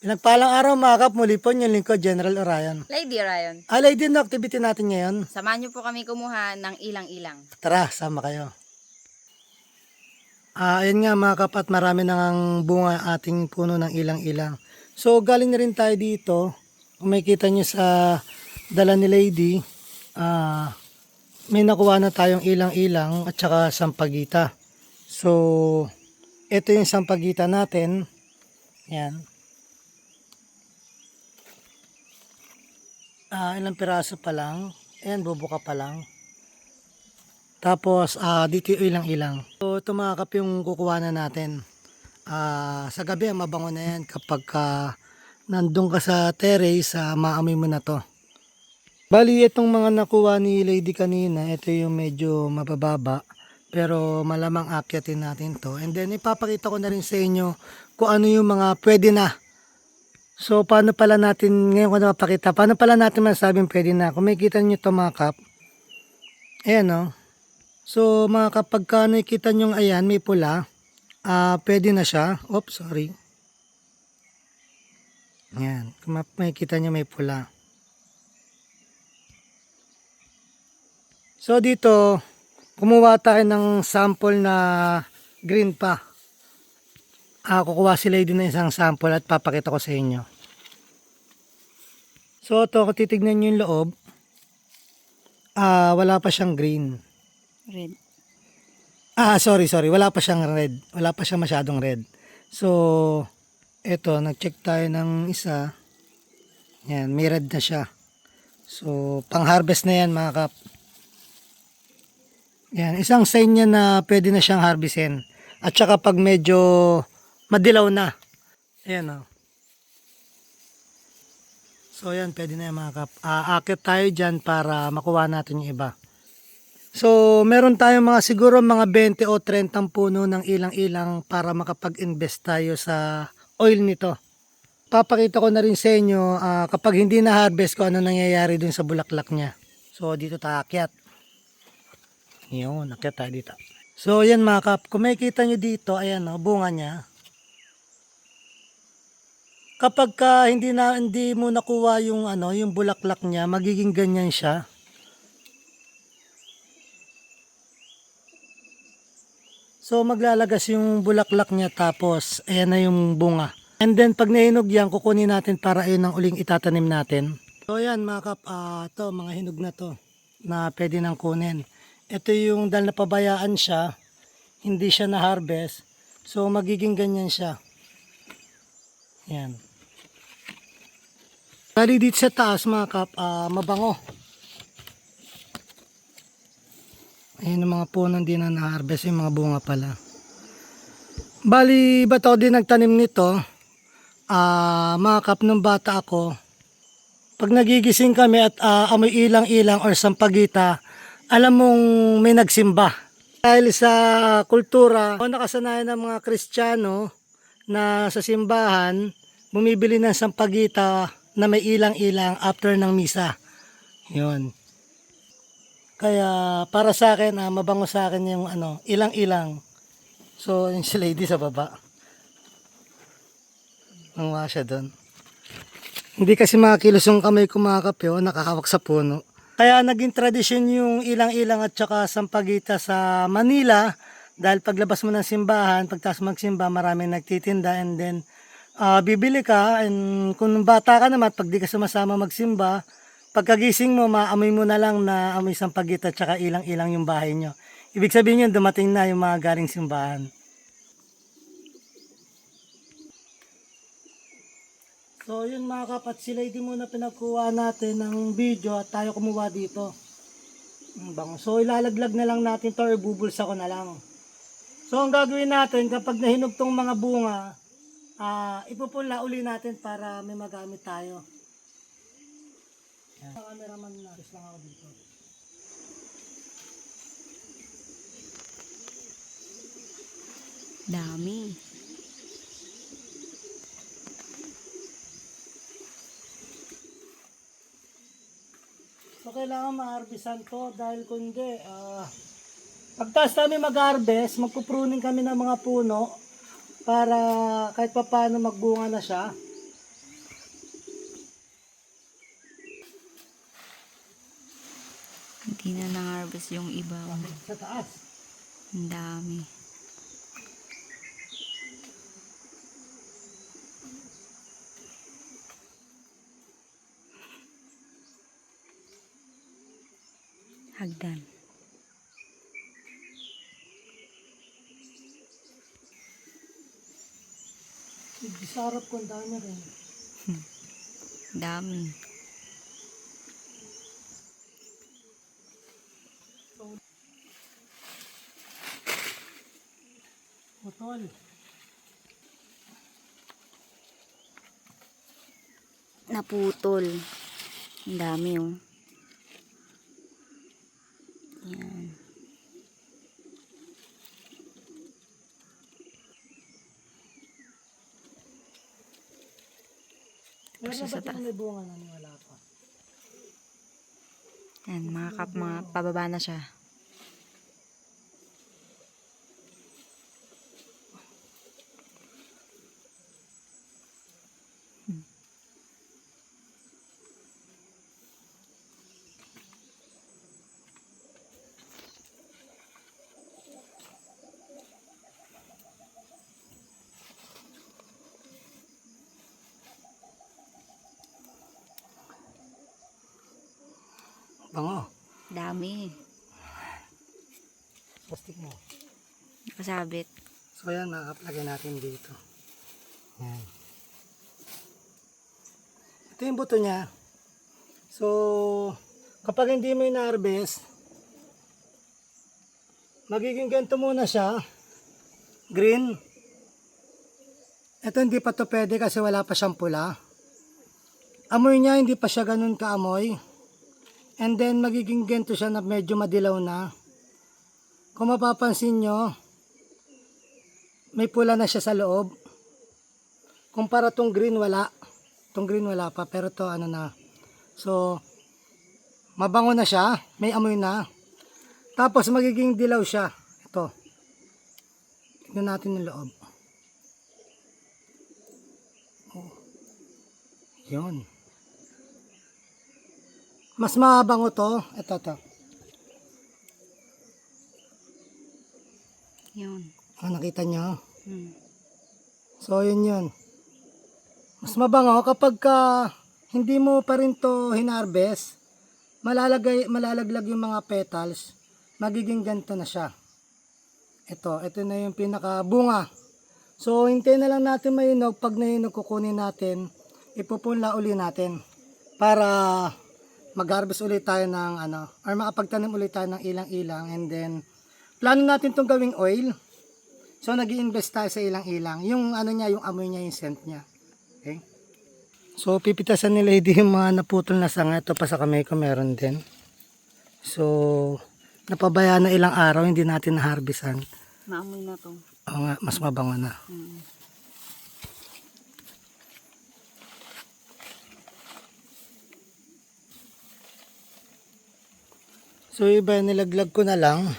Pinagpalang araw mga kap, muli po yung lingkod, General Orion. Lady Orion, Alay din na activity natin ngayon. samahan niyo po kami kumuha ng ilang-ilang. Tara, sama kayo. Ayun nga mga kap, at marami nang bunga ating puno ng ilang-ilang. So galing na rin tayo dito. Kung makikita nyo sa dala ni Lady, may nakuha na tayong ilang-ilang at saka sampagita. So ito yung sampagita natin. Yan. Ilang piraso pa lang. Ayan, bubuka pa lang. Tapos, dito yung ilang-ilang. So, ito mga kap yung kukuha na natin. Sa gabi, mabango na yan kapag nandun ka sa terrace, maamoy mo na to. Bali, itong mga nakuha ni Lady kanina, ito yung medyo mabababa. Pero malamang akyatin natin to. And then, ipapakita ko na rin sa inyo kung ano yung mga pwede na. So, paano pala natin, ngayon ko napakita, paano pala natin masabing pwede na? Kung makikita nyo ito mga kap, ayan o. So, mga kapag nakikita nyo ayan, may pula, pwede na siya. Oops, sorry. Ayan, kung makikita nyo may pula. So, dito, kumuha tayo ng sample na green pa. Kukuha si Lady na isang sample at papakita ko sa inyo. So ito, kung titignan nyo yung loob, wala pa siyang green. Red. Sorry, wala pa siyang red. Wala pa siyang masyadong red. So, ito, nag-check tayo ng isa. Yan, may red na siya. So, pang-harvest na yan mga kap. Yan, isang sign niya na pwede na siyang harvestin. At saka pag medyo madilaw na. Ayan o. So yan, pwede na yan mga kap. Aakit tayo dyan para makuha natin yung iba. So meron tayong mga siguro mga 20 o 30 puno ng ilang-ilang para makapag-invest tayo sa oil nito. Papakita ko na rin sa inyo kapag hindi na harvest ko ano nangyayari dun sa bulaklak niya. So dito tayo akyat. Yun, akyat tayo dito. So yan mga kap, kung makikita nyo dito, ayan o, bunga niya. Kapag hindi mo nakuha yung yung bulaklak niya, magiging ganyan siya. So maglalagas yung bulaklak niya tapos ayan na yung bunga. And then pag nahinog yan, kukunin natin para ayun ang uling itatanim natin. So ayan mga kap, to mga hinog na to na pwede nang kunin. Ito yung dahil napabayaan siya, hindi siya na harvest. So magiging ganyan siya. Yan. Bali dito sa taas mga kap, mabango. Ayun ang mga puno hindi na na-harvest, yung mga bunga pala. Bali, ba't ako din nagtanim nito? Mga kap, nung bata ako, pag nagigising kami at amoy ilang-ilang or sampagita, alam mong may nagsimba. Dahil sa kultura, o nakasanayan ng mga Kristiyano na sa simbahan, bumibili ng sampagita na may ilang-ilang after ng misa. Yun. Kaya para sa akin, mabango sa akin yung ilang-ilang. So, yung si Lady sa baba. Nanguha siya doon. Hindi kasi makikilos yung kamay ko mga kape, nakahawak sa puno. Kaya naging tradisyon yung ilang-ilang at saka sampagita sa Manila. Dahil paglabas mo ng simbahan, pagtas magsimba, maraming nagtitinda and then bibili ka, and kung bata ka naman, pag di ka sumasama magsimba, pagkagising mo, maamoy mo na lang na amoy sampagita at saka ilang-ilang yung bahay nyo. Ibig sabihin yun, dumating na yung mga galing simbahan. So yun mga kapat, si Lady muna pinagkuha natin ng video at tayo kumuha dito. So ilalaglag na lang natin to or bubulsa ko na lang. So ang gagawin natin kapag nahinog tong mga bunga, ipupula uli natin para may magamit tayo. Yan. Cameraman na, lang ako dito. Dami. So kailangan ma-harvestan to dahil kundi pagtas kami mag-harvest, magpupruning kami ng mga puno para kahit papaano magbunga na siya. Di na na-harvest yung iba. Sa taas. Ang dami. Hagdan. Sa harap ko, ang dami rin. Dami. Putol. Naputol. Ang dami oh. Yan. Meron Kasi ba sa ito taas. may bunga na wala pa? Yan, mga pababa na siya. Bango. Dami. Plastic mo. Nakasabit. So yan, makakaplagay natin dito. Yan. Ito yung buto niya. So, kapag hindi mo ina-harvest, magiging ganito muna siya. Green. Ito hindi pa to pwede kasi wala pa siyang pula. Amoy niya hindi pa siya ganun kaamoy. And then magiging ganito siya na medyo madilaw na. Kung mapapansin nyo, may pula na siya sa loob. Kumpara tong green wala. Tong green wala pa pero to ano na. So mabango na siya, may amoy na. Tapos magiging dilaw siya. Ito. Tingnan natin yung loob. Oh. Yun. Mas mabango to. Ito. Yun. Oh, nakita nyo? Hmm. So yun. Mas mabango kapag hindi mo pa rin to hinarvest, malalaglag yung mga petals, magiging ganito na siya. Ito na yung pinaka bunga. So hintayin na lang natin mahinog, pag nahinog kukunin natin, ipupunla uli natin para mag-harvest ulit tayo ng or makapagtanim ulit tayo ng ilang-ilang, and then plano natin tong gawing oil. So nag-i-invest tayo sa ilang-ilang. Yung niya, yung amoy niya, yung scent niya. Okay? So pipitasan ni Lady yung mga naputol na sanga. Ito pa sa kamay ko meron din. So napabayaan na ilang araw, hindi natin na-harvestan. Maamoy na to. Oo nga, mas mabango na. Hmm. So iba, nilaglag ko na lang.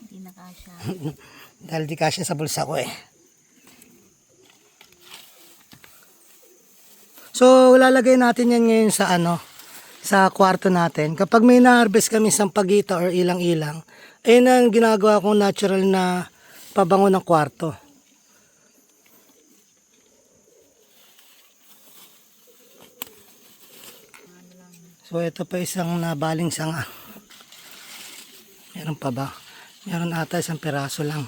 Hindi na kasya. Dahil di kasya sa bulsa ko eh. So lalagay natin yan ngayon sa sa kwarto natin. Kapag may na-harvest kami sampagita or ilang-ilang, ayun ang ginagawa kong natural na pabango ng kwarto. So ito pa isang nabaling sanga. Meron pa ba? Meron ata isang piraso lang.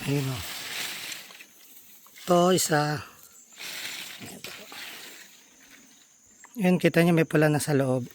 Ayun o. Ito isa. Yun, kita nyo may pula na sa loob.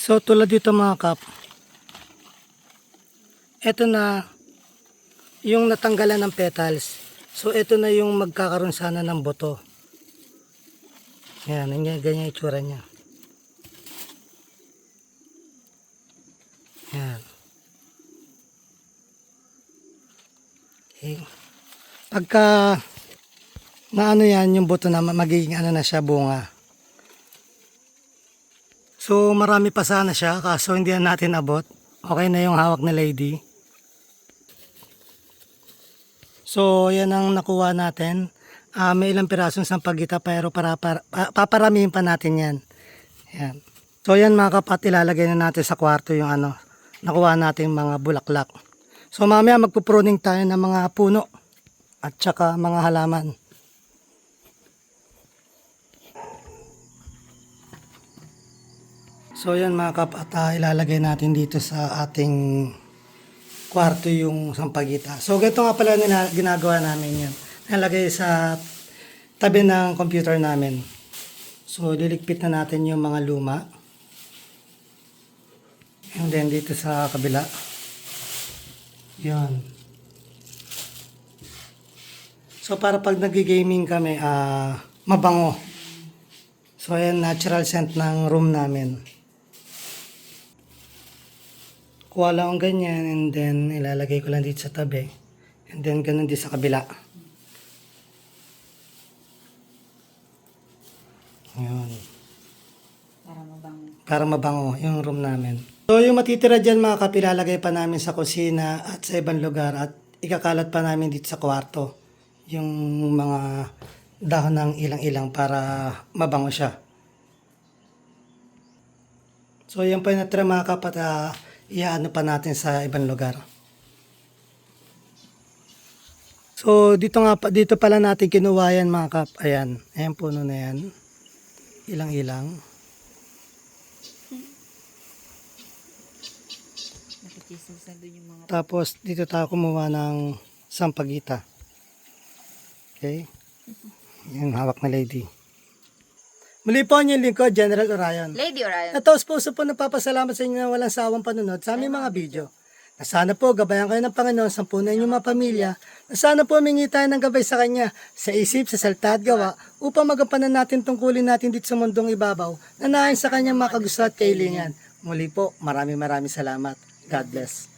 So tulad dito mga kap, ito na yung natanggalan ng petals. So ito na yung magkakaroon sana ng buto. Yan, ganyan itsura niya. Okay. Pagka maano yan, yung buto na magiging ano na siya, bunga. So marami pa sana siya, kaso hindi na natin abot. Okay na yung hawak ni lady. So yan ang nakuha natin. May ilang pirasong sampagita pero paparamihin pa natin yan. Yan. So yan mga kapat, ilalagay na natin sa kwarto yung ano, nakuha natin mga bulaklak. So mamaya magpupruning tayo ng mga puno at saka mga halaman. So yan mga kapat, ilalagay natin dito sa ating kwarto yung sampagita. So ganito nga pala ginagawa namin yan. Nalagay sa tabi ng computer namin. So liligpit na natin yung mga luma. And then dito sa kabila. Yan. So para pag nag-gaming kami, mabango. So ayan, natural scent ng room namin. Kuha lang ang ganyan and then ilalagay ko lang dito sa tabi. And then ganun din sa kabila. Ayan. Para mabango yung room namin. So yung matitira dyan mga kap, ilalagay pa namin sa kusina at sa ibang lugar at ikakalat pa namin dito sa kwarto. Yung mga dahon ng ilang-ilang para mabango siya. So yan pa yung natira mga kap at iaano pa natin sa ibang lugar. So dito pala natin kinuha yan mga kap. Ayan, ayan puno na yan. Ilang-ilang. Nakikisusan doon yung mga... Tapos dito tayo kumuha ng sampagita. Okay? Yung hawak na lady. Muli po ang inyong lingkod, General Orion. Lady Orion. Nataos puso po nagpapasalamat sa inyo na walang sawang panunod sa aming mga video. Na sana po gabayan kayo ng Panginoon sa puno inyong mga pamilya. Na sana po humingi tayo ng gabay sa Kanya sa isip, sa salita at gawa upang magampanan natin tungkulin natin dito sa mundong ibabaw na naayon sa Kanyang mga kagusto at kahilingan. Muli po, maraming salamat. God bless.